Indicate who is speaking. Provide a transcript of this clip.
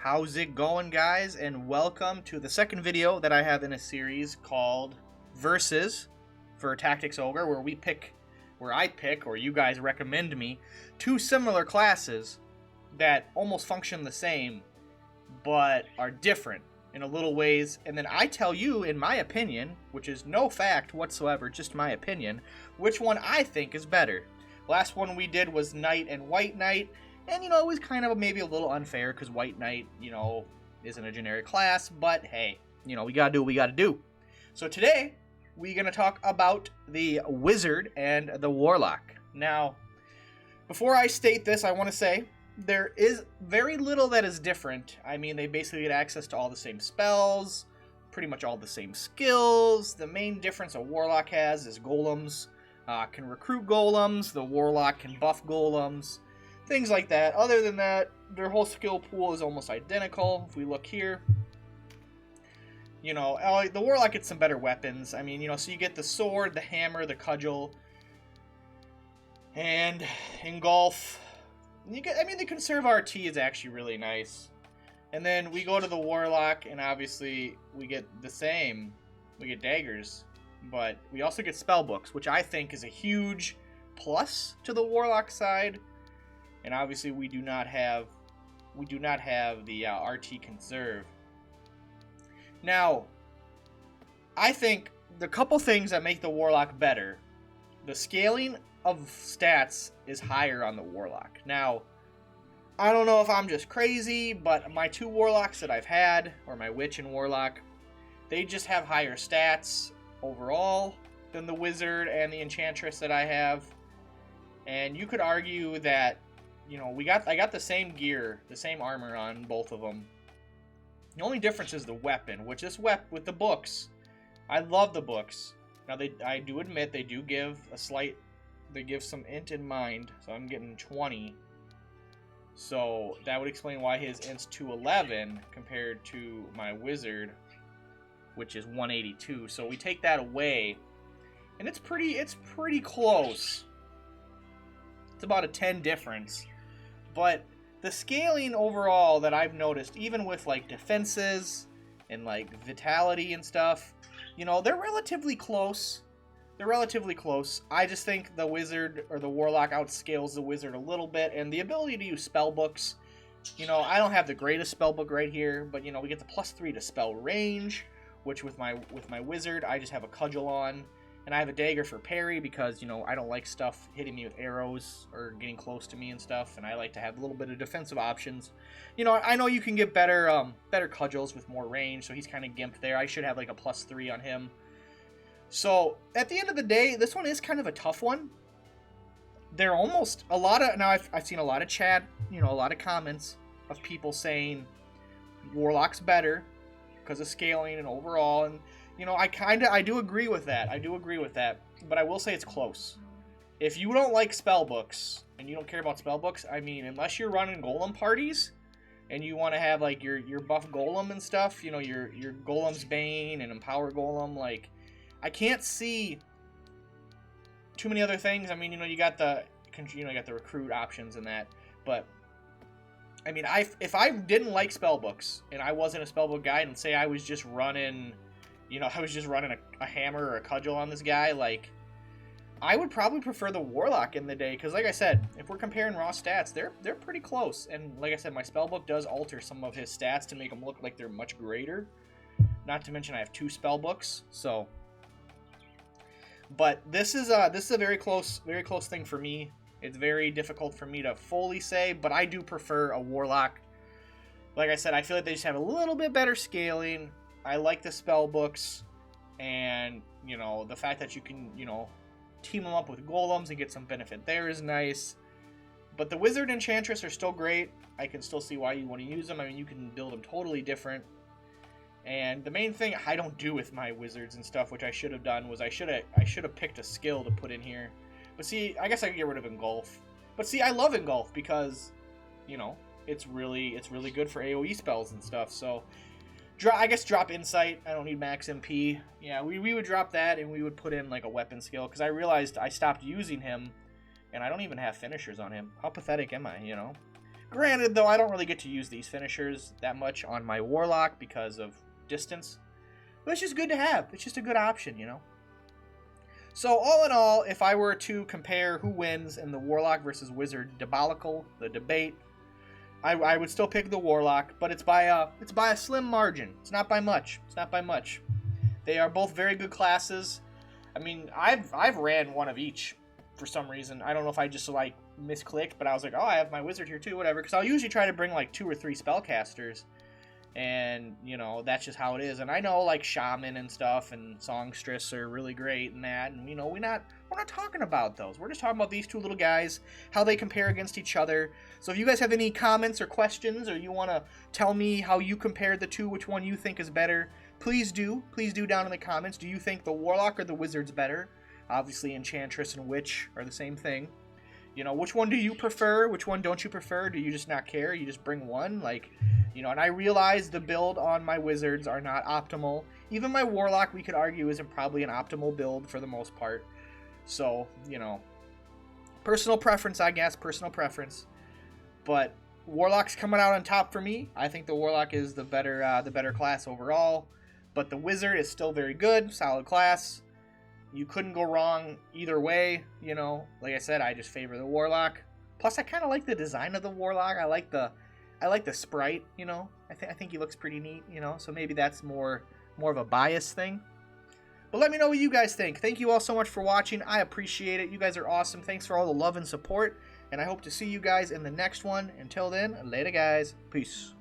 Speaker 1: How's it going, guys? And welcome to the second video that I have in a series called Versus for Tactics Ogre, where I pick, or you guys recommend me, two similar classes that almost function the same, but are different in a little ways, and then I tell you, in my opinion, which is no fact whatsoever, just my opinion, which one I think is better. Last one we did was Knight and White Knight, and, it was kind of maybe a little unfair because White Knight, isn't a generic class, but hey, we gotta do what we gotta do. So today, we're gonna talk about the Wizard and the Warlock. Now, before I state this, I want to say, there is very little that is different. I mean, they basically get access to all the same spells, pretty much all the same skills. The main difference a Warlock has is golems can recruit golems, the Warlock can buff golems, things like that. Other than that, their whole skill pool is almost identical. If we look here, the Warlock gets some better weapons. I mean, so you get the sword, the hammer, the cudgel, and engulf. The conserve RT is actually really nice. And then we go to the Warlock, and obviously we get the same. We get daggers, but we also get spellbooks, which I think is a huge plus to the Warlock side. And obviously we do not have the RT conserve. Now, I think the couple things that make the Warlock better, the scaling of stats is higher on the Warlock. Now, I don't know if I'm just crazy, but my two Warlocks that I've had, or my Witch and Warlock, they just have higher stats overall than the Wizard and the Enchantress that I have. And you could argue that, I got the same gear, the same armor on both of them. The only difference is the weapon, which is with the books. I love the books. Now, I do admit they do give they give some int in mind, so I'm getting 20. So that would explain why his int's 211 compared to my Wizard, which is 182. So we take that away, and it's pretty close. It's about a 10 difference. But the scaling overall that I've noticed, even with like defenses and like vitality and stuff, they're relatively close. I just think the Wizard or the Warlock outscales the Wizard a little bit, and the ability to use spellbooks. I don't have the greatest spellbook right here, but we get the +3 to spell range, which with my Wizard I just have a cudgel on. And I have a dagger for parry because, I don't like stuff hitting me with arrows or getting close to me and stuff. And I like to have a little bit of defensive options. I know you can get better cudgels with more range, so he's kind of gimped there. I should have like a +3 on him. So, at the end of the day, this one is kind of a tough one. They're almost now I've seen a lot of chat, a lot of comments of people saying Warlock's better because of scaling and overall, and I do agree with that. But I will say it's close. If you don't like spellbooks and you don't care about spellbooks, unless you're running golem parties and you want to have like your buff golem and stuff, your Golem's Bane and Empower Golem, like I can't see too many other things. You got the recruit options and that, but if I didn't like spellbooks and I wasn't a spellbook guy, and say I was just running a hammer or a cudgel on this guy, like, I would probably prefer the Warlock in the day, because like I said, if we're comparing raw stats, they're pretty close, and like I said, my spellbook does alter some of his stats to make them look like they're much greater, not to mention I have two spellbooks, so, but this is a very close thing for me. It's very difficult for me to fully say, but I do prefer a Warlock. Like I said, I feel like they just have a little bit better scaling. I like the spell books, and the fact that you can team them up with golems and get some benefit there is nice. But the Wizard and Enchantress are still great. I can still see why you want to use them. You can build them totally different. And the main thing I don't do with my Wizards and stuff, which I should have done, was I should have picked a skill to put in here. But see, I guess I could get rid of Engulf. But see, I love Engulf because it's really good for AoE spells and stuff. So I guess drop Insight. I don't need max MP. Yeah, we would drop that, and we would put in like a weapon skill, because I realized I stopped using him, and I don't even have finishers on him. How pathetic am I, Granted, though, I don't really get to use these finishers that much on my Warlock because of distance. But it's just good to have. It's just a good option, you know? So, all in all, if I were to compare who wins in the Warlock versus Wizard debacle, the debate, I would still pick the Warlock, but it's by a slim margin. It's not by much. It's not by much. They are both very good classes. I mean, I've ran one of each for some reason. I don't know if I just like misclicked, but I was like, oh, I have my Wizard here too, whatever. Because I'll usually try to bring like 2 or 3 spellcasters, and you know that's just how it is. And I know like Shaman and stuff and Songstress are really great and that, and you know we're not talking about those. We're just talking about these 2 little guys, how they compare against each other. So if you guys have any comments or questions, or you want to tell me how you compared the 2, which one you think is better, please do down in the comments. Do you think the Warlock or the Wizard's better? Obviously Enchantress and Witch are the same thing. You know, which one do you prefer? Which one don't you prefer? Do you just not care? You just bring one? Like, you know, and I realize the build on my Wizards are not optimal. Even my Warlock, we could argue, isn't probably an optimal build for the most part. So, you know, personal preference, I guess, personal preference. But Warlock's coming out on top for me. I think the Warlock is the better class overall. But the Wizard is still very good, solid class. You couldn't go wrong either way, you know. Like I said, I just favor the Warlock. Plus, I kind of like the design of the Warlock. I like the sprite, you know. I think he looks pretty neat, you know. So maybe that's more of a bias thing. But let me know what you guys think. Thank you all so much for watching. I appreciate it. You guys are awesome. Thanks for all the love and support. And I hope to see you guys in the next one. Until then, later, guys. Peace.